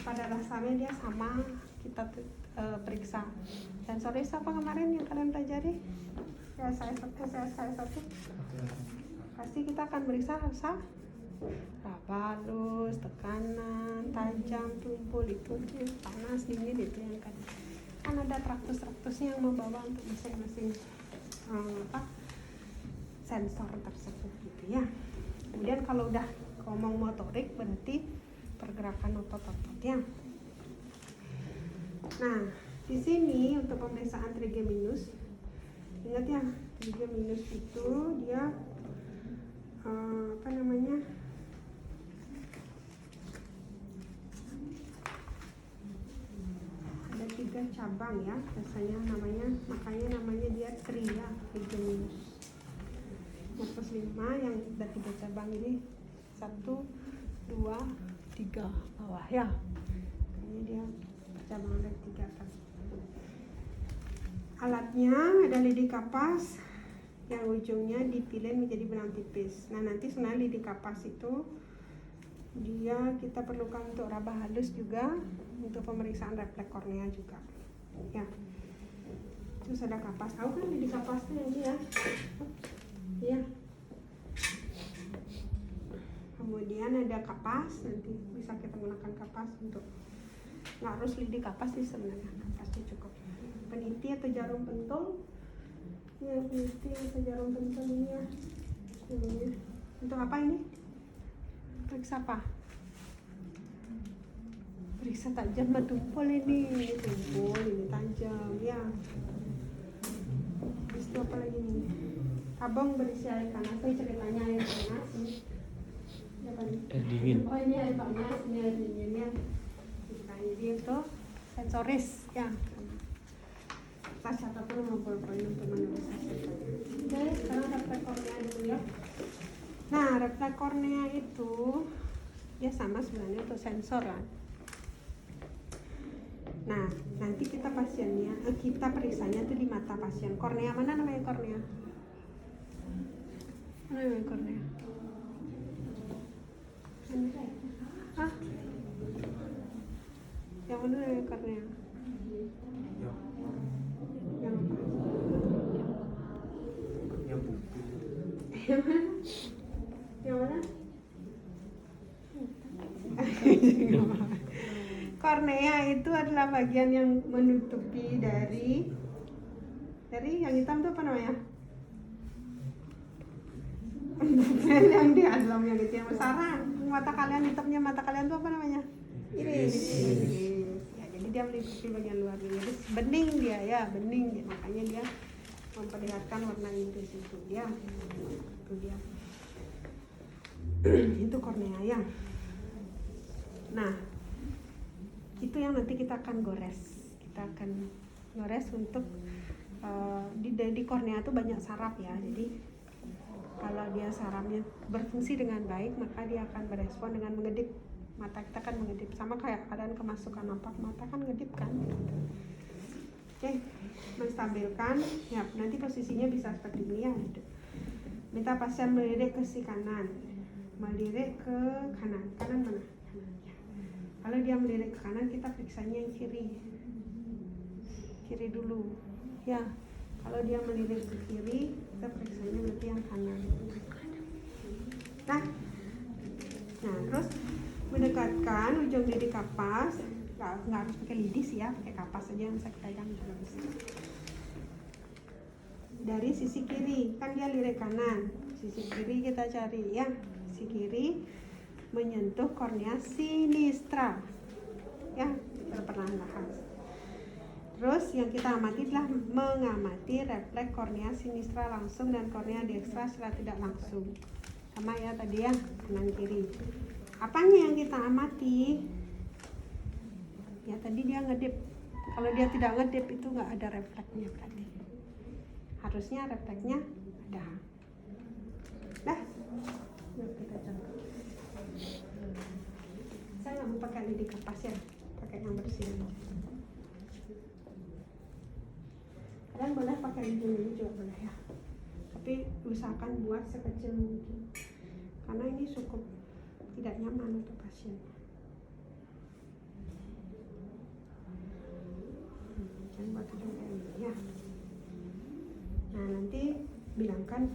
pada dasarnya dia sama. Kita periksa sensoris apa kemarin yang kalian pelajari? SSI 1. Pasti kita akan meriksa rasa raba halus, tekanan, tajam, tumpul, itu panas, dingin, itu yang kan ada traktus-traktusnya yang membawa untuk masing-masing sensor tersebut gitu ya. Kemudian kalau udah ngomong motorik berarti pergerakan otot-ototnya. Nah, di sini untuk pemeriksaan trigeminus, ingat ya, trigeminus itu dia ada 3 cabang ya, biasanya makanya namanya dia tria trigeminus. Yang plus 5 yang ada 3 cabang ini 1, 2, 3 bawah ya. Ini dia cabang ada 3 kan. Alatnya ada lidi kapas yang ujungnya dipilin menjadi benang tipis. Nah, nanti sebenarnya lidi kapas itu dia kita perlukan untuk raba halus juga, untuk pemeriksaan refleks kornea juga. Ya. Terus ada kapas. Tahu kan lidi kapas itu yang dia? Iya. Kemudian ada kapas, nanti bisa kita gunakan kapas untuk, nggak harus lidi kapas sih sebenarnya, kapasnya cukup. Peniti atau jarum pentul, ya peniti atau jarum pentul ini ya. Ini. Untuk apa ini? Periksa apa? Periksa tajam atau tumpul ini tumpul, ini tajam ya. Terus itu apa lagi nih? Abang berisi air panas, saya ceritanya air panas ini. Air dingin. Oh ini air panas, ini air dinginnya. Jadi itu sensoris ya. Kita catat dulu poin-poin untuk menulis hasilnya. Oke, sekarang refleks kornea dulu ya. Nah, refleks kornea itu dia sama sebenarnya untuk sensor kan. Nah, nanti kita periksanya tuh di mata pasien. Kornea mana namanya kornea? Mana namanya kornea? Hah? Yang mana namanya kornea? Yang mana? Yang mana? Kornea itu adalah bagian yang menutupi dari yang hitam itu apa namanya? Yang di dalam yang itu yang sarang. Mata kalian hitamnya, mata kalian itu apa namanya? Iris. Ya, jadi dia meliputi bagian luar iris. Bening dia ya, bening. Makanya dia memperlihatkan warna iris itu dia. Itu dia. Itu kornea ya. Nah, itu yang nanti kita akan gores. Kita akan gores untuk di kornea itu banyak saraf ya. Jadi kalau dia sarafnya berfungsi dengan baik, maka dia akan berespon dengan mengedip. Mata kita kan mengedip, sama kayak kalian kemasukan nampak mata kan ngedip kan. Oke, menstabilkan. Ya, nanti posisinya bisa seperti ini ya. Minta pasien melirik ke si kanan, melirik ke kanan mana? Kanan ya. Kalau dia melirik ke kanan, kita periksanya yang kiri dulu ya. Kalau dia melirik ke kiri, kita periksanya berarti yang kanan. Nah terus mendekatkan ujung lidi kapas, nggak harus pakai lidi sih ya, pakai kapas aja yang saya pegang juga bisa. Dari sisi kiri, kan dia lirik kanan, sisi kiri kita cari ya, sisi kiri menyentuh kornea sinistra ya, perlahan-lahan. Terus yang kita amati adalah mengamati refleks kornea sinistra langsung dan kornea dekstra secara tidak langsung. Sama ya tadi ya, kanan kiri. Apanya yang kita amati? Ya tadi dia ngedip. Kalau dia tidak ngedip itu nggak ada refleksnya berarti. Harusnya refleksnya ada. Dah, yuk kita contoh. Saya nggak mau pakai lidi kapas ya, pakai yang bersih aja. Kalian boleh pakai lidi ini juga boleh ya, tapi usahakan buat sekecil mungkin karena ini cukup tidak nyaman untuk pasien. buat ujung kayak ini ya. Nah nanti bilangkan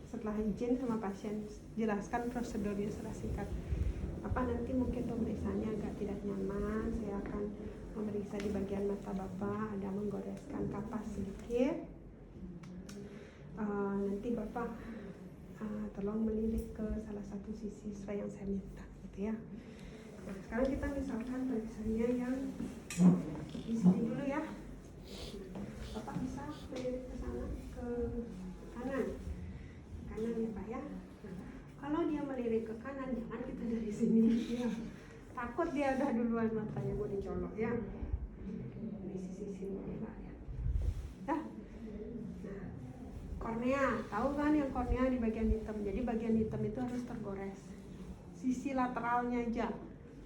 setelah izin sama pasien, jelaskan prosedurnya secara singkat. Nanti mungkin pemeriksaannya agak tidak nyaman, saya akan memeriksa di bagian mata Bapak, ada menggoreskan kapas sedikit. Nanti Bapak tolong melirik ke salah satu sisi sesuai yang saya minta, gitu ya. Nah, sekarang kita misalkan tulisannya yang di sini dulu ya. Bapak bisa melirik ke sana, ke kanan ya Pak ya. Nah, kalau dia melirik ke kanan, jangan kita dari sini ya. Takut dia udah duluan matanya mau dicolok ya. Di sisi sini Pak ya. Nah, kornea, tahu kan yang kornea di bagian hitam. Jadi bagian hitam itu harus tergores. Sisi lateralnya aja,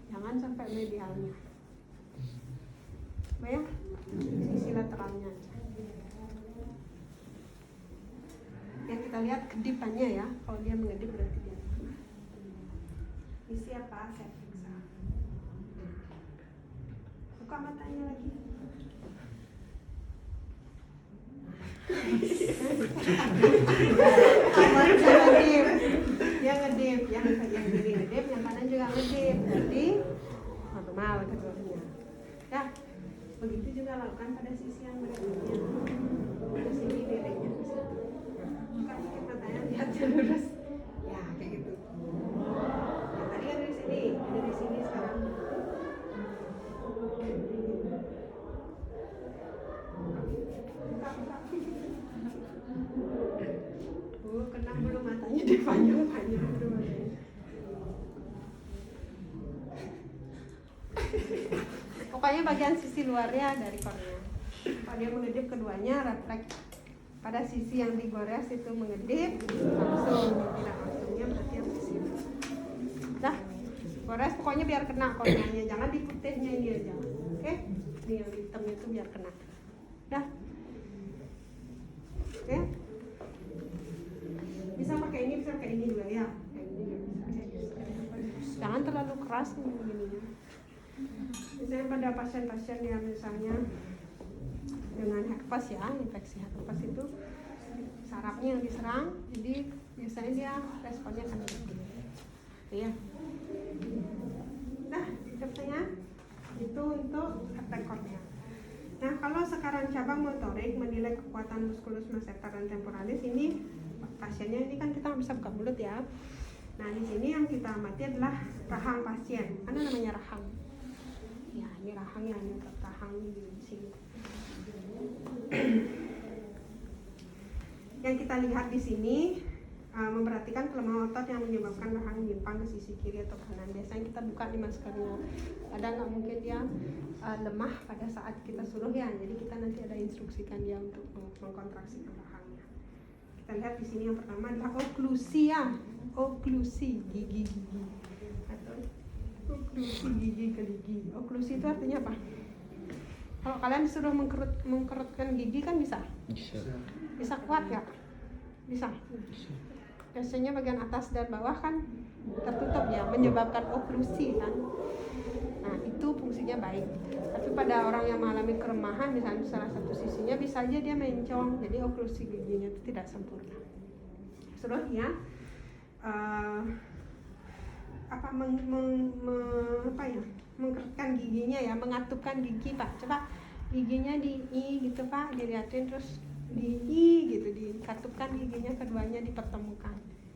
jangan sampai medialnya. Bayang? Sisi lateralnya aja. Yang kita lihat kedipannya ya. Kalau dia mengedip berarti dia. Isi apa? Saya periksa. Buka matanya lagi. Yang ngedip, yang kiri ngedip, yang kanan juga ngedip. Jadi normal keduanya. Ya, begitu juga lakukan pada sisi yang berikutnya. Di sini liriknya ke situ. Buka sedikit matanya, lihatnya lurus. Ya, kayak gitu. Yang tadi ada di sini sekarang. Kena bulu matanya dia panjang-panjang bulu matanya. Pokoknya bagian sisi luarnya dari kornea. Kalau dia mengedip keduanya refleks pada sisi yang digores itu mengedip langsung, tidak langsungnya berarti yang sisi. Dah, gores pokoknya biar kena korneanya, jangan di putihnya ini aja. Oke? Ini yang hitamnya itu biar kena. Dah. Oke? Bisa pakai ini, bisa pakai ini juga ya. Kayak ini juga bisa. Jangan terlalu keras nih begininya. Misalnya pada pasien-pasien yang misalnya dengan herpes ya, infeksi herpes itu sarafnya yang diserang, jadi biasanya dia responnya akan begini. Ya. Nah, biasanya itu untuk attack kornea. Nah, kalau sekarang cabang motorik menilai kekuatan muskulus masseter dan temporalis, ini pasiennya ini kan kita bisa buka mulut ya. Nah, di sini yang kita amati adalah rahang pasien. Mana namanya rahang? Ya, ini rahangnya, ini rahang di sini. Yang kita lihat di sini memperhatikan kelemahan otot yang menyebabkan rahang menyimpang ke sisi kiri atau kanan. Biasanya kita buka di maskernya. Ada nggak mungkin dia lemah pada saat kita suruh ya. Jadi kita nanti ada instruksikan dia untuk mengkontraksikan rahangnya. Kita lihat di sini yang pertama adalah oklusi ya. Oklusi gigi atau oklusi gigi ke gigi. Oklusi itu artinya apa? Kalau kalian disuruh mengkerutkan gigi kan bisa? Bisa kuat ya? Bisa. Biasanya bagian atas dan bawah kan tertutup ya, menyebabkan oklusi kan. Nah, itu fungsinya baik. Tapi pada orang yang mengalami keremahan, misalnya salah satu sisinya bisa aja dia mencong, jadi oklusi giginya itu tidak sempurna. Seterusnya mengkerutkan giginya ya, mengatupkan gigi Pak. Coba giginya di I gitu Pak, dilihatin terus di I gitu, dikatupkan giginya keduanya dipertemukan.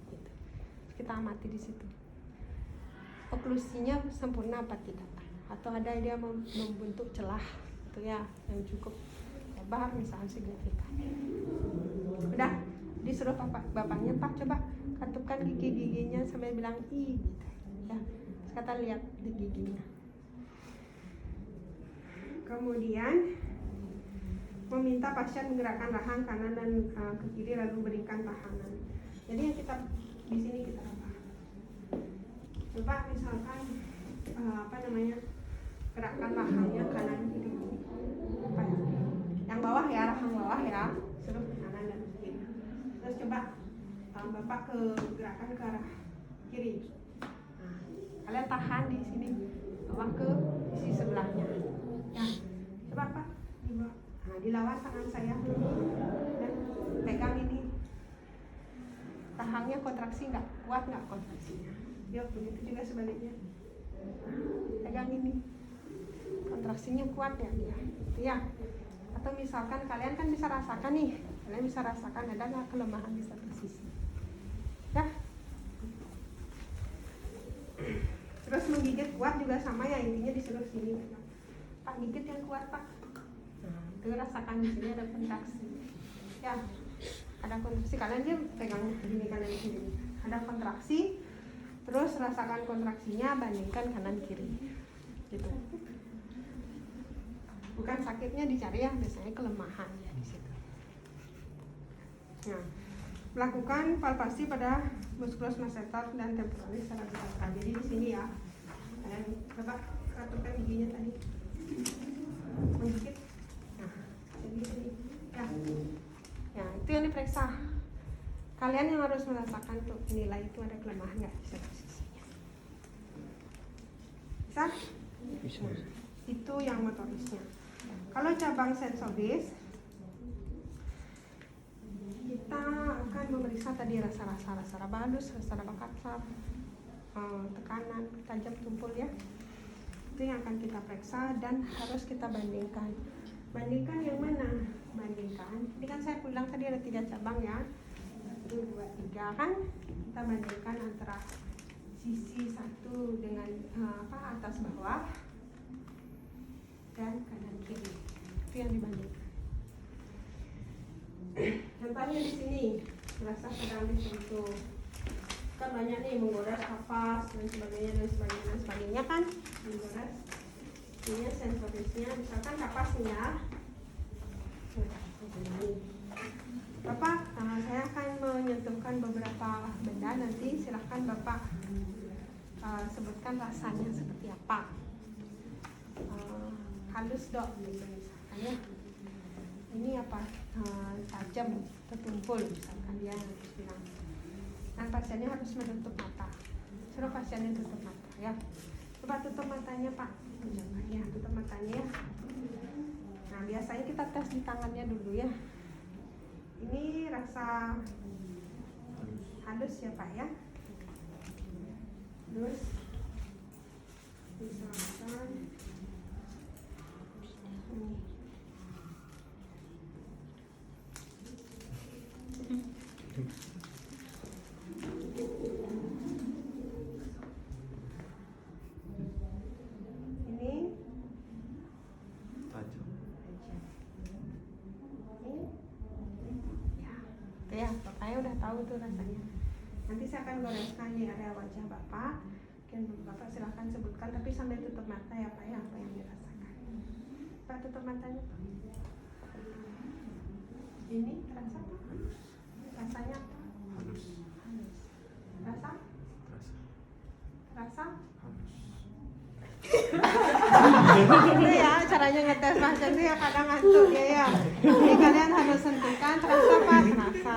Gitu. Kita amati di situ. Oklusinya sempurna apa tidak? Atau ada dia membentuk celah gitu ya, yang cukup lebar misalnya signifikan. Udah disuruh bapaknya Pak, coba katupkan gigi-giginya sambil bilang I gitu. Ya, kata lihat di giginya. Kemudian meminta pasien menggerakkan rahang kanan dan ke kiri lalu berikan tahanan. Jadi yang kita di sini kita apa? Coba misalkan gerakan rahangnya kanan kiri. Apa ya? Yang bawah ya, rahang bawah ya, suruh ke kanan dan ke kiri. Terus coba Bapak gerakan ke arah kiri. Nah, kalian tahan di sini, bawah ke sisi sebelahnya. Ya, coba Pak. dilawan tangan saya. Dan pegang ini. Rahangnya kontraksi nggak? Kuat nggak kontraksinya? Yuk, begitu juga sebaliknya. Pegang ini. Kontraksinya kuat ya dia. Ya. Atau misalkan kalian kan bisa rasakan nih. Kalian bisa rasakan ada nggak kelemahan di satu sisi. Ya. Terus menggigit kuat juga sama ya, intinya disuruh sini. Pak, gigit yang kuat Pak. Nah, itu rasakan di sini ada kontraksi. Ya, ada kontraksi. Kalian aja pegang ini kalian sendiri. Ada kontraksi. Terus rasakan kontraksinya, bandingkan kanan kiri. Gitu. Bukan sakitnya dicari ya, biasanya kelemahan ya di situ. Nah, melakukan palpasi pada musculus masseter dan temporalis cervical. Jadi di sini ya. Kalian coba ratukan giginya tadi. Menggigit. Nah, jadi sini. Ya. Ya, itu yang diperiksa. Kalian yang harus merasakan tuh nilai itu ada kelemahan nggak di satu sisinya. Bisa? Bisa. Nah, itu yang motorisnya. Kalau cabang sensoris, kita akan memeriksa tadi rasa-rasa, rasa raba halus, rasa raba kasar, tekanan, tajam tumpul ya. Itu yang akan kita periksa dan harus kita bandingkan. Bandingkan yang mana? Bandingkan. Ini kan saya bilang tadi ada 3 cabang ya. 1, 2, 3 kan. Kita bandingkan antara sisi satu dengan atas bawah dan kanan kiri. Itu yang dibandingkan. Contohnya di sini, rasa sedang disentuh. Kan banyak nih menggores kapas dan sebagainya kan, menggores. Ini sensorisnya, misalkan kapas nih ya. Bapak, saya akan menyentuhkan beberapa benda, nanti silahkan Bapak sebutkan rasanya seperti apa. Halus dok, misalkan ya. Ini apa? Tajam, tertumpul, misalkan dia harus bilang. Dan pasiennya harus menutup mata. Suruh pasiennya tutup mata ya. Coba tutup matanya Pak. Ya, tutup matanya ya. Nah, biasanya kita tes di tangannya dulu ya. Ini rasa halus ya Pak ya. Terus misalkan ini. Ya, Bapaknya udah tahu tuh rasanya. Nanti saya akan goreskan di area wajah Bapak. Dan Bapak silahkan sebutkan, tapi sambil tutup mata ya Pak ya, apa yang dirasakan. Pak, tutup matanya Pak. Ini terasa Pak? Rasanya apa? Halus. Rasa? Rasa? Itu ya caranya ngetes pasien itu ya, kadang ngantuk ya. Jadi kalian harus sentuhkan, terasa Pak? Terasa.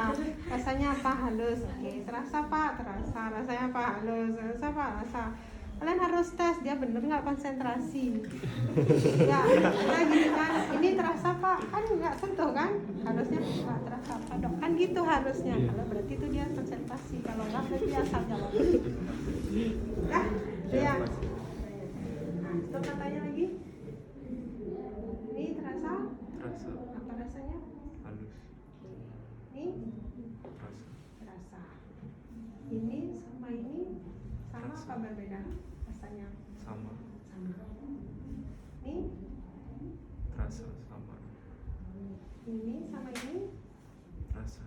Rasanya apa? Halus. Oke, terasa Pak? Terasa. Rasanya apa? Halus. Terasa Pak? Rasa. Kalian harus tes dia bener nggak konsentrasi. Ya, kita gini kan, ini terasa Pak? Kan nggak sentuh kan? Harusnya Pak terasa Pak dok, kan gitu harusnya. Kalau berarti itu dia konsentrasi. Kalau nggak berarti asal jawab. Ya, dia. Tutup matanya lagi. Ini terasa? Terasa. Apa rasanya? Halus. Ini? Terasa. Terasa. Ini sama ini sama apa berbeda rasanya? Sama. Sama. Ini? Terasa sama. Ini sama ini? Terasa.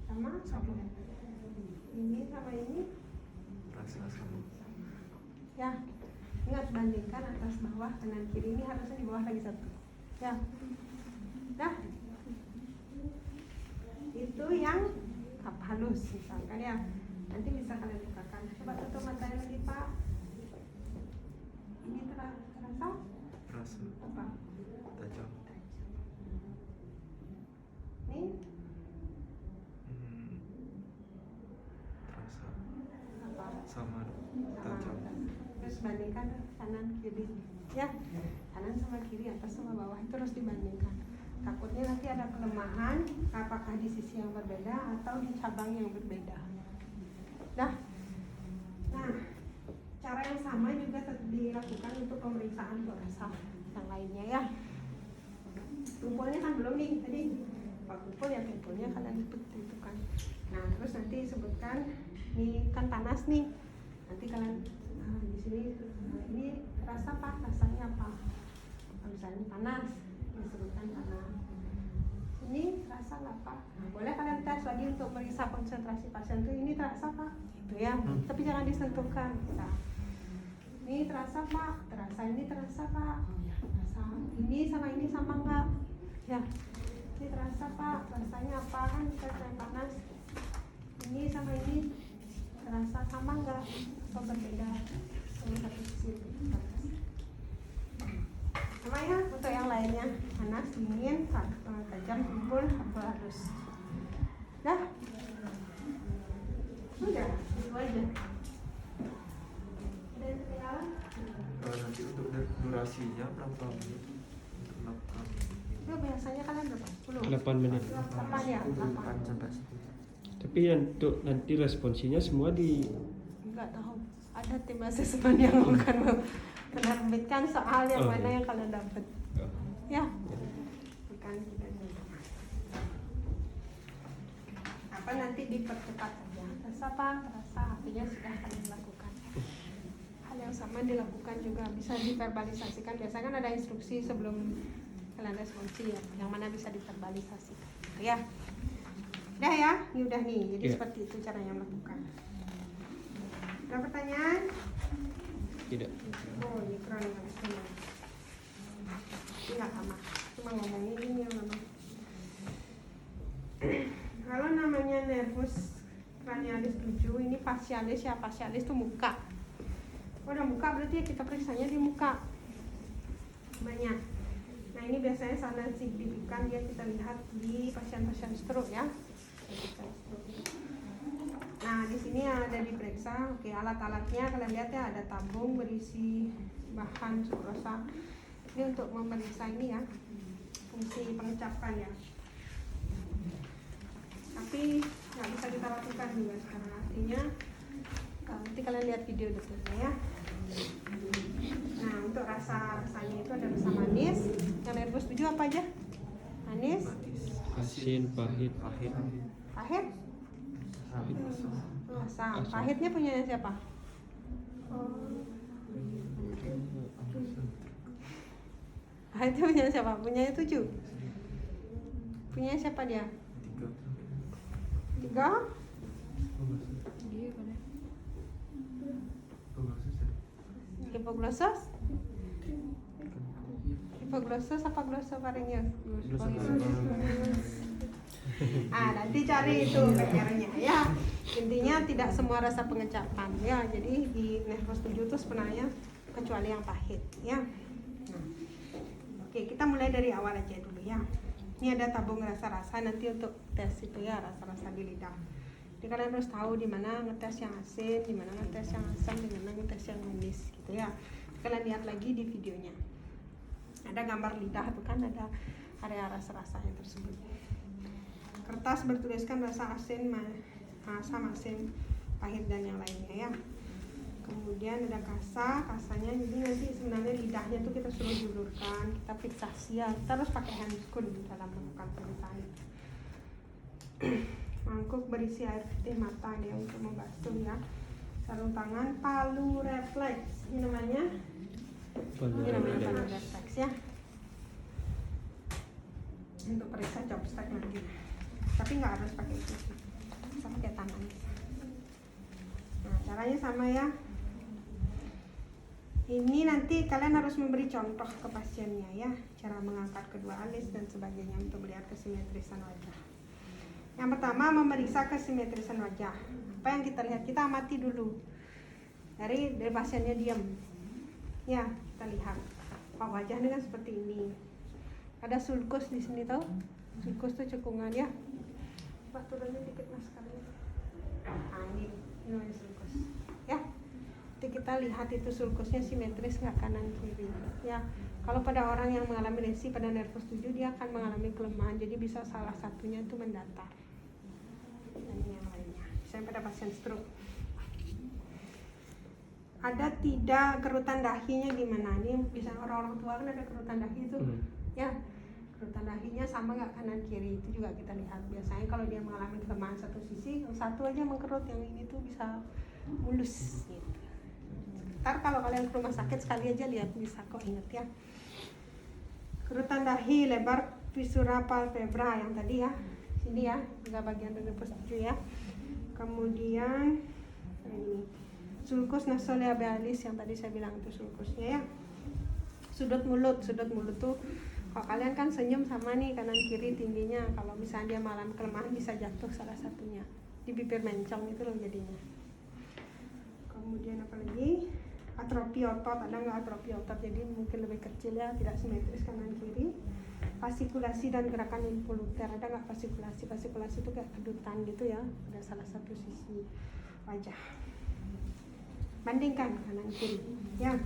Sama? Sama. Ini sama ini? Terasa sama. Ya. Ingat, bandingkan atas bawah kanan kiri, ini harusnya di bawah lagi satu. Ya. Dah. Itu yang kap halus misalkan ya. Nanti bisa kalian bukakan. Coba tutup matanya lagi Pak. Ini terasa? Terasa. Apa? Tajam. Ini? Terasa. Apa? Sama. Sama. Tajam. Terus bandingkan kanan kiri ya, kanan sama kiri, atas sama bawah, itu harus dibandingkan. Takutnya nanti ada kelemahan, apakah di sisi yang berbeda atau di cabang yang berbeda. Nah, cara yang sama juga dilakukan untuk pemeriksaan rasa yang lainnya ya. Tumpulnya kan belum nih tadi. Pak tumpul ya, tumpulnya kalian tentukan. Nah, terus nanti sebutkan nih kan panas nih. Nanti kalian di sini ini rasa apa? Rasanya apa? Misalnya panas, disebutkan panas. Ini terasa nggak Pak? Nah, boleh kalian tes lagi untuk meriksa konsentrasi pasien tuh ini terasa Pak? Gitu ya. Tapi jangan disentuhkan. Nah, ini terasa Pak? Terasa ini terasa Pak? Oh ya, terasa. Ini sama nggak? Ya. Ini terasa Pak? Rasanya apa kan? Kita panas. Ini sama ini terasa sama nggak? Atau berbeda? Satu sisi. Sama ya untuk yang lainnya, panas, dingin, tajam, tumpul, atau halus. Dah, udah, itu aja. Dan sekarang Nanti untuk durasinya berapa menit untuk melakukan? itu biasanya kalian berapa? 10? 8 menit. 8 ya? 8 8. sampai 10. Tapi untuk nanti responsinya semua di Enggak tahu. Ada tim asesmen yang akan menerbitkan soal yang mana yang kalian dapat. Ya. Bukan kita juga. Apa nanti dipercepat saja. Terasa apa? Terasa artinya sudah kalian lakukan. Hal yang sama dilakukan juga bisa diverbalisasikan. Biasanya kan ada instruksi sebelum kalian responsi ya, yang mana bisa diverbalisasikan. Ya. Udah ya, ini udah nih. Jadi seperti itu caranya melakukan. Ada pertanyaan? tidak. Oh, ini keren ya, ini nggak sama. Cuma ngomongin ini ya memang. Kalau namanya nervus cranialis 7, ini facialis ya. Facialis itu muka. Udah muka berarti kita periksanya di muka. Banyak. Nah, ini biasanya sangat signifikan dia kita lihat di pasien-pasien stroke ya. Nah, di sini ada diperiksa. Oke, alat-alatnya kalian lihat ya, ada tabung berisi bahan sukrosa. Ini untuk memeriksa ini ya, fungsi pengecapan ya. Tapi nggak bisa kita lakukan juga sekarang, artinya nanti kalian lihat video detailnya ya. Nah, untuk rasanya itu ada rasa manis. Yang nervus 7 apa aja? Manis, Asin, pahit. Pahit. pahit, asam. Pahitnya punya siapa? Pahitnya punya siapa? Punya 7. Punya siapa dia? 3? Hipoglossus? Hipoglossus apa glossofaringeus? Nanti cari itu PR-nya ya. Intinya tidak semua rasa pengecapan ya. Jadi di nervus 7 itu sebenarnya kecuali yang pahit ya. Nah, oke, kita mulai dari awal aja dulu ya. Ini ada tabung rasa-rasa nanti untuk tes itu ya, rasa-rasa di lidah. Jadi kalian harus tahu di mana ngetes yang asin, di mana ngetes yang asam, di mana ngetes yang manis gitu ya. Kalian lihat lagi di videonya. Ada gambar lidah tuh kan, ada area rasa-rasanya tersebut. Kertas bertuliskan rasa asin, asam, asin, pahit dan yang lainnya ya. Kemudian ada kasanya, jadi nanti sebenarnya lidahnya tuh kita suruh julurkan, kita fiksasi ya. Kita harus pakai handscoon dalam melakukan pemeriksaan. Mangkuk berisi air putih matang ya untuk membasuh ya. Sarung tangan, palu refleks, ini namanya palu refleks ya. Untuk periksa chopstick nanti. Tapi nggak harus pakai itu sih, bisa pakai tangan. Nah, caranya sama ya. Ini nanti kalian harus memberi contoh ke pasiennya ya, cara mengangkat kedua alis dan sebagainya untuk melihat kesimetrisan wajah. Yang pertama, memeriksa kesimetrisan wajah. Apa yang kita lihat? Kita amati dulu. Dari pasiennya diam. Ya, kita lihat. Oh, wajahnya kan seperti ini. Ada sulcus di sini tahu? Sulcus itu cekungan ya. Pak turunin dikit maskernya. Nah, ini namanya sulcus. Ya. Jadi kita lihat itu sulkusnya simetris nggak kanan kiri. Ya, kalau pada orang yang mengalami lesi pada nervus 7 dia akan mengalami kelemahan. Jadi bisa salah satunya itu mendatar. Dan yang lainnya. Misalnya pada pasien stroke. Ada tidak kerutan dahinya gimana? Ini bisa orang-orang tua kan ada kerutan dahi itu. Ya, kerutan dahinya sama nggak kanan kiri, itu juga kita lihat. Biasanya kalau dia mengalami kelemahan satu sisi, yang satu aja mengkerut, yang ini tuh bisa mulus gitu. Ntar kalau kalian ke rumah sakit sekali aja lihat, bisa kok inget ya. Kerutan dahi lebar visura palpebra yang tadi ya, sini ya, juga bagian dari nervus 7 ya. Kemudian ini sulcus nasolabialis yang tadi saya bilang itu sulcusnya ya. Sudut mulut tuh kalau kalian kan senyum sama nih kanan kiri tingginya, kalau misalnya dia mengalami kelemahan bisa jatuh salah satunya di bibir mencong itu loh jadinya. Kemudian apa lagi? Atrofi otot, ada nggak atrofi otot? Jadi mungkin lebih kecil ya, tidak simetris kanan kiri. Pasikulasi dan gerakan involuter, ada nggak pasikulasi? Pasikulasi itu kayak kedutan gitu ya, ada salah satu sisi wajah. Bandingkan kanan kiri, ya.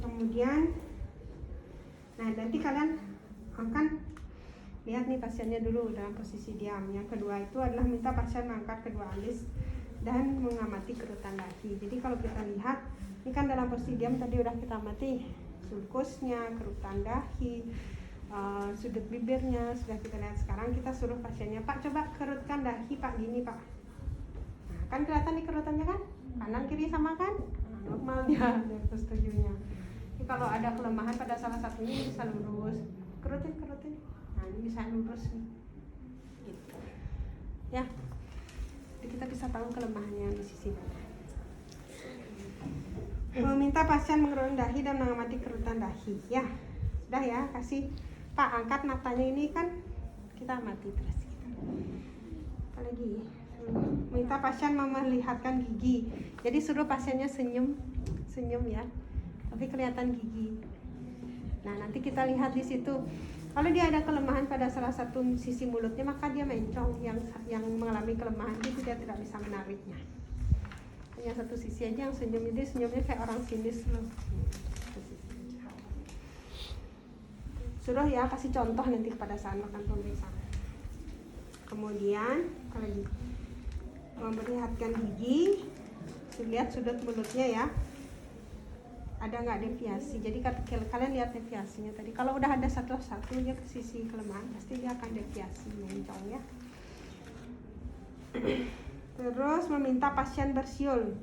Kemudian, nah nanti kalian akan lihat nih pasiennya dulu dalam posisi diam. Yang kedua itu adalah minta pasien mengangkat kedua alis dan mengamati kerutan dahi. Jadi kalau kita lihat, ini kan dalam posisi diam tadi udah kita amati sulkusnya, kerutan dahi, sudut bibirnya sudah kita lihat. Sekarang kita suruh pasiennya, Pak coba kerutkan dahi Pak, gini Pak. Nah, kan kelihatan nih kerutannya kan, kanan kiri sama kan, normal dia nervus 7-nya. Jadi kalau ada kelemahan pada salah satunya ini bisa lurus, kerutin. Nah ini bisa lurus nih, gitu. Ya, jadi kita bisa tahu kelemahannya di sisi mana. Meminta pasien mengerutkan dahi dan mengamati kerutan dahi. Ya, sudah ya, kasih Pak angkat matanya ini kan kita amati terus. Apa lagi? Minta pasien melihatkan gigi. Jadi suruh pasiennya senyum ya, tapi kelihatan gigi. Nah nanti kita lihat di situ. Kalau dia ada kelemahan pada salah satu sisi mulutnya, maka dia mencong. Yang mengalami kelemahan itu dia tidak bisa menariknya. Hanya satu sisi aja yang senyum, jadi senyumnya kayak orang sinis loh. Suruh ya, kasih contoh nanti pada saat makan pemeriksaan. Kemudian kalau memperlihatkan gigi, lihat sudut mulutnya ya, ada nggak deviasi. Jadi kalian lihat deviasinya tadi. Kalau udah ada satu-satu dia ke sisi kelemahan, pasti dia akan deviasi mencong ya. Terus meminta pasien bersiul.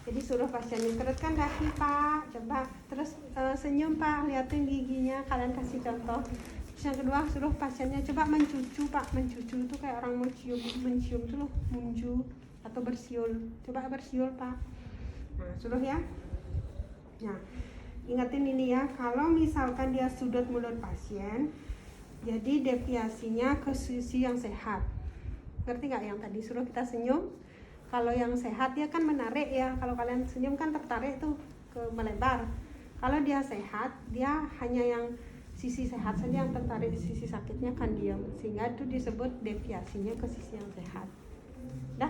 Jadi suruh pasiennya kerutkan dahi Pak, coba. Terus senyum Pak, liatin giginya, kalian kasih contoh. Terus yang kedua suruh pasiennya coba mencucu Pak. Mencucu itu kayak orang mau mencium itu loh, munju atau bersiul. Coba bersiul Pak. Nah suruh ya. Nah ingatin ini ya, kalau misalkan dia sudut mulut pasien, jadi deviasinya ke sisi yang sehat. Ngerti nggak yang tadi suruh kita senyum? Kalau yang sehat dia kan menarik ya. Kalau kalian senyum kan tertarik tuh ke melebar. Kalau dia sehat, dia hanya yang sisi sehat saja yang tertarik, di sisi sakitnya kan diam. Sehingga itu disebut deviasinya ke sisi yang sehat. Dah.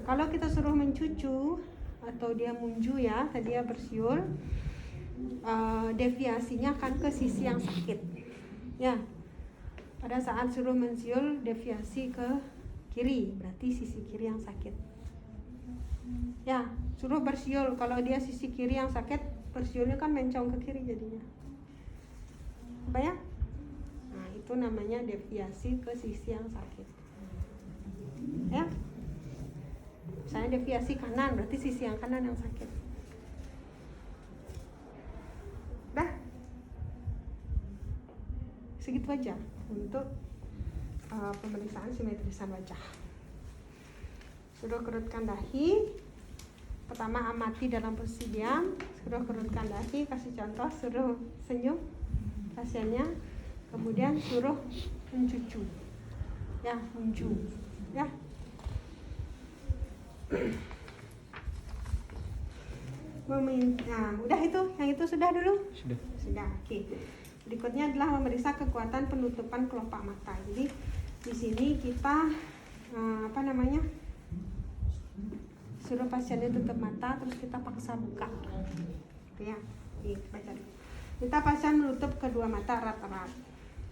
Kalau kita suruh mencucu atau dia munju ya, tadi dia bersiul, deviasinya akan ke sisi yang sakit. Ya. Pada saat suruh mensiul, deviasi ke kiri, berarti sisi kiri yang sakit. Ya, suruh bersiul, kalau dia sisi kiri yang sakit, bersiulnya kan mencong ke kiri jadinya. Apa ya? Nah, itu namanya deviasi ke sisi yang sakit. Ya. Misalnya deviasi kanan, berarti sisi yang kanan yang sakit. Dah. Segitu aja untuk pemeriksaan simetrisan wajah. Suruh kerutkan dahi. Pertama amati dalam posisi diam. Suruh kerutkan dahi, kasih contoh. Suruh senyum pasiennya. Kemudian suruh mencucu. Ya, munju. Ya. Udah itu, yang itu sudah dulu? Sudah, oke. Berikutnya adalah memeriksa kekuatan penutupan kelopak mata. Jadi di sini kita suruh pasiennya tutup mata, terus kita paksa buka. Ya, baca. Minta pasien menutup kedua mata erat-erat.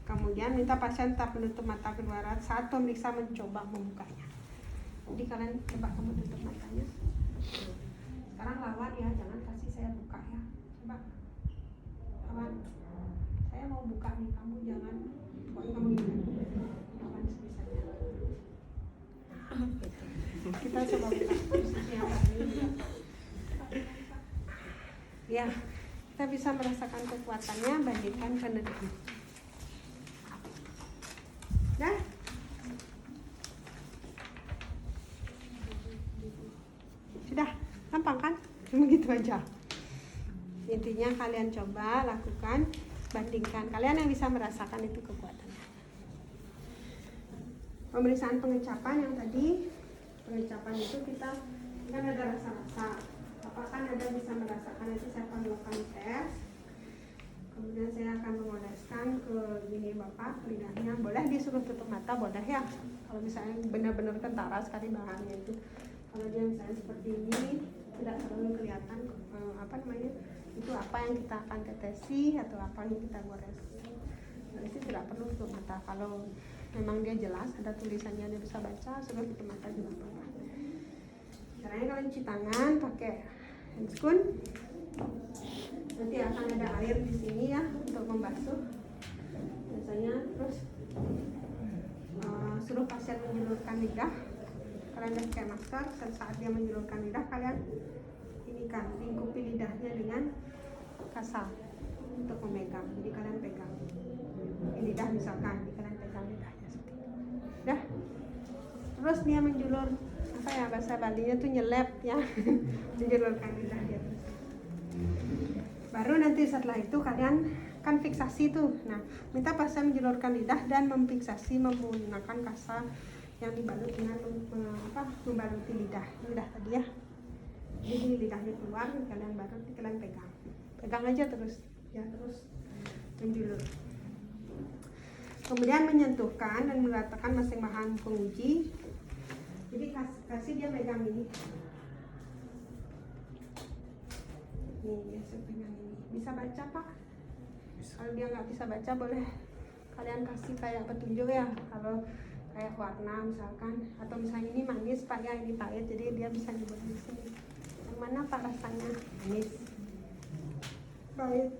Kemudian minta pasien tetap menutup mata kedua erat saat pemeriksa mencoba membukanya. Jadi kalian coba kamu tutup matanya. Sekarang lawan ya, jangan kasih saya buka ya. Coba lawan. Saya mau buka nih, kamu jangan. Pokoknya kamu gini. Lawan sebisanya. Nah, gitu. Kita coba buka posisinya ini. Ya, kita bisa merasakan kekuatannya bandingkan peneduhan. Dah? Sudah, gampang kan? Cuma gitu aja. Intinya kalian coba lakukan, bandingkan. Kalian yang bisa merasakan itu kekuatannya. Pemeriksaan pengecapan yang tadi, pengecapan itu kita kan ada rasa-rasa. Bapak kan ada bisa merasakan, itu saya akan melakukan tes. Kemudian saya akan mengoleskan ke gini Bapak, lidahnya. Boleh disuruh tutup mata, boleh ya. Kalau misalnya benar-benar kentara sekali bahannya itu. Kalau dia misalnya seperti ini, tidak terlalu kelihatan itu apa yang kita akan tetesi atau apa yang kita gores. Jadi tidak perlu tutup mata. Kalau memang dia jelas, ada tulisannya dia bisa baca, suruh tutup mata juga apa-apa. Caranya kalian cuci tangan pakai handscoon. Nanti akan ada air di sini ya untuk membasuh. Biasanya terus suruh pasien menjulurkan lidah. Kalian pakai masker. Saat dia menjulurkan lidah, kalian ini kan lingkupi lidahnya dengan kasar untuk memegang. Jadi kalian pegang lidah misalkan, jadi kalian pegang lidahnya seperti itu. Dah. Terus dia menjulur apa ya bahasa Balinya tuh nyelep ya, menjulurkan lidah dia terus. Baru nanti setelah itu kalian kan fiksasi tuh. Nah, minta pasien menjulurkan lidah dan memfiksasi menggunakan kasa yang dibalut dengan membaluti lidah tadi ya. Jadi lidahnya keluar, kalian balut, kalian pegang aja terus ya, terus menjulur. Kemudian menyentuhkan dan meletakkan masing bahan penguji. Jadi kasih dia pegang ini. Nih, biasa pegang ini. Bisa baca Pak? Kalau dia nggak bisa baca boleh kalian kasih kayak petunjuk ya. Kalau kayak warna misalkan, atau misalnya ini manis Pak ya, ini pahit, jadi dia bisa nyebut di sini. Yang mana Pak rasanya? Manis, pahit,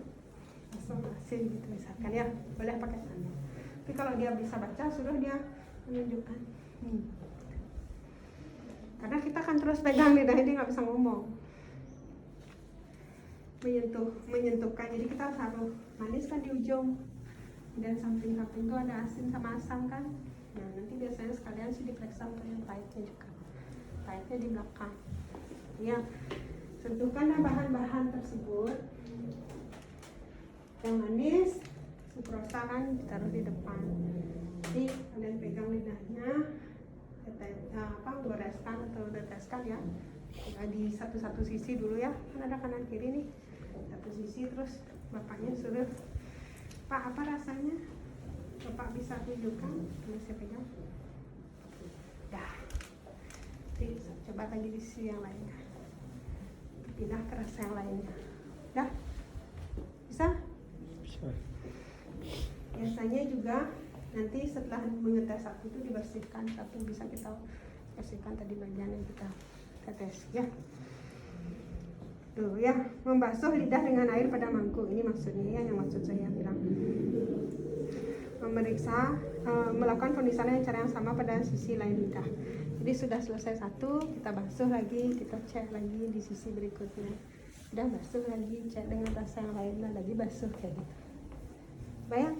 asam, asin gitu misalkan ya. Boleh pakai tanda. Tapi kalau dia bisa baca, suruh dia menunjukkan. Karena kita kan terus pegang lidahnya, dia nggak bisa ngomong. Menyentuhkan, jadi kita taruh manis kan di ujung, dan samping-samping itu ada asin sama asam kan. Nah nanti biasanya sekalian sih diperiksa untuk yang pahitnya juga, pahitnya di belakang ya. Sentuhkan bahan-bahan tersebut. Yang manis sukrosa kan ditaruh di depan, jadi kalian pegang lidahnya, goreskan atau teteskan ya di satu sisi dulu ya, kan ada kanan kiri nih, satu sisi. Terus bapaknya suruh, Pak apa rasanya, Bapak bisa tunjukkan. Terus saya pegang. Dah. Jadi coba lagi di sisi yang lainnya, pindah ke rasa yang lainnya. Dah. Bisa? Bisa. Biasanya juga nanti setelah mengetes satu itu dibersihkan satu, bisa kita bersihkan tadi bagian yang kita tetes ya. Tuh ya, membasuh lidah dengan air pada mangkuk. Ini maksudnya ya, yang maksud saya bilang. Memeriksa, melakukan pemisahan cara yang sama pada sisi lain lidah. Jadi sudah selesai satu, kita basuh lagi, kita cek lagi di sisi berikutnya. Udah basuh lagi, cek dengan rasa yang lain, lagi basuh kayak gitu. Bayang?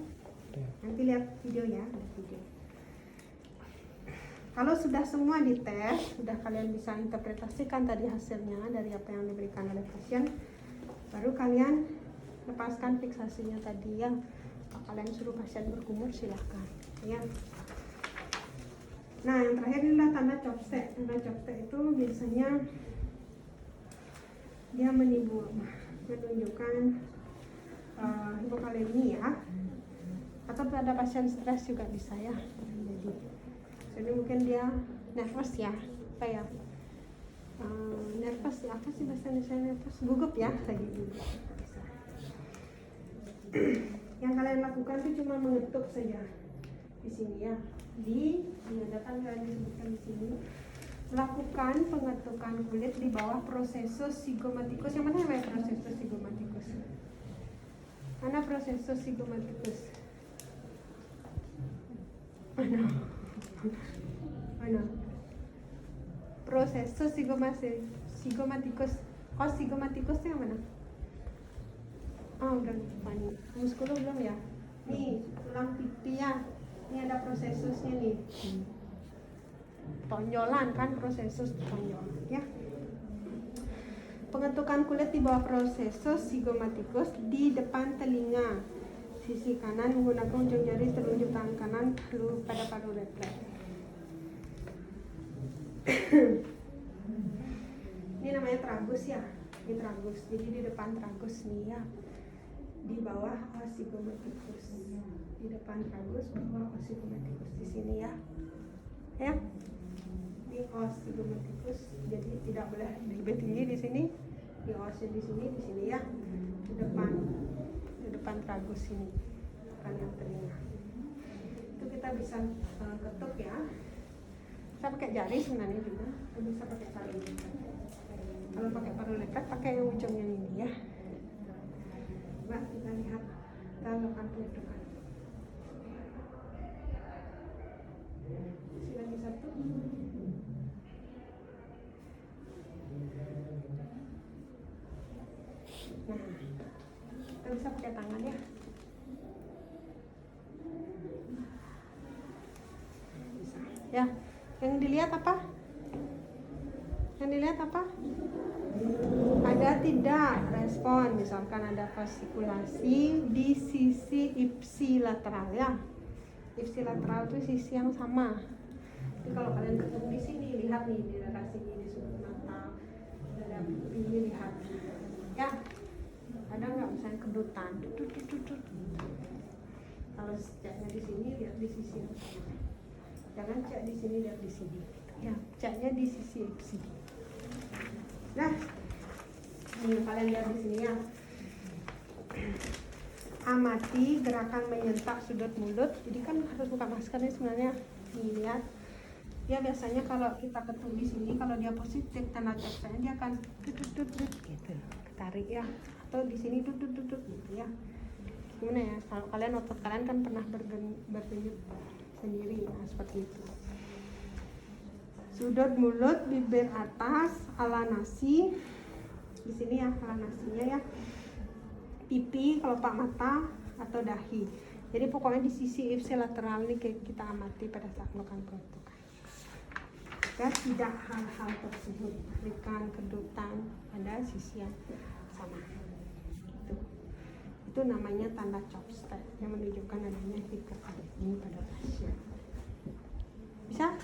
Nanti lihat videonya, ada video. Kalau sudah semua dites, sudah kalian bisa interpretasikan tadi hasilnya dari apa yang diberikan oleh pasien, baru kalian lepaskan fiksasinya tadi ya. Kalian suruh pasien berkumur silahkan ya. Nah yang terakhir adalah tanda chopstick. Tanda chopstick itu biasanya dia menunjukkan hipokalemi ya, atau pada pasien stres juga bisa ya. Jadi mungkin dia nervous ya, kayak Nervous, apa sih bahasa Indonesia nervous? Gugup ya, lagi gugup. Yang kalian lakukan itu cuma mengetuk saja di sini ya. Diadakan kalian disebutkan di sini. Melakukan pengetukan kulit di bawah prosesus zygomatikus. Yang mana ya prosesus zygomatikus? Mana prosesus zygomatikus? Mana? Prosesus zygomatikus. Oh, zygomatikus yang mana? Udah lupa nih. Muskulo belum ya? Nih, tulang pipi ya. Ini ada prosesusnya nih. Tonjolan kan, prosesus tonjolan ya. Pengetukan kulit di bawah prosesus zygomatikus di depan telinga sisi kanan menggunakan ujung jari telunjuk tangan kanan pada paru refleks. Ini namanya tragus ya. Ini tragus. Jadi di depan tragus nih ya. Di bawah os zygomatikus. Di depan tragus, bawah os zygomatikus di sini ya. Ya. Ini os zygomatikus. Jadi tidak boleh lebih tinggi di sini. Di osnya di sini ya. Di depan tragus ini. Bukan yang telinga. Itu kita bisa ketuk ya. Bisa pakai jari sebenarnya juga. Bisa pakai paru lekat. Kalau pakai paru lekat pakai yang ujungnya ini ya. Coba kita lihat, kita lakukan pengetukan. Lagi satu. Nah, kita bisa pakai tangan ya. Bisa. Ya, yang dilihat apa? Yang dilihat apa? Ada tidak respon, misalkan ada fasikulasi di sisi ipsilateral ya. Ipsilateral itu sisi yang sama. Jadi kalau kalian ketemu di sini, lihat nih di daerah sini di sudut mata, ada pipi, lihat ya. Ada nggak misalnya kedutan? Kalau ceknya di sini, lihat di sisi yang sama. Jangan cek di sini, lihat di sini. Ya, ceknya di sisi ipsi. Nah, ini kalian lihat di sini ya. Amati gerakan menyentak sudut mulut. Jadi kan harus buka masker nih sebenarnya. Nih lihat. Ya biasanya kalau kita ketuk di sini, kalau dia positif tanda ceknya dia akan tutut gitu, tarik ya. Atau di sini tutut gitu ya. Gimana ya? Kalau kalian otot kalian kan pernah berdenyut sendiri ya, seperti itu. Sudut mulut, bibir atas, ala nasi. Di sini ya, ala nasinya ya. Pipi, kelopak mata, atau dahi. Jadi pokoknya di sisi ipsilateral ini kita amati pada saat melakukan pengetukan. Dan tidak hal-hal tersebut, tarikan, kedutan pada sisi yang sama. Itu namanya tanda Chopstead yang menunjukkan adanya hiperkaliemi pada pasien. Bisa?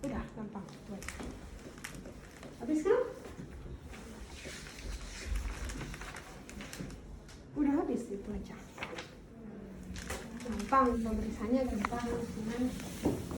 Udah, gampang. Buat. Habis kan? Udah habis itu aja. Gampang, pemeriksaannya gampang, cuman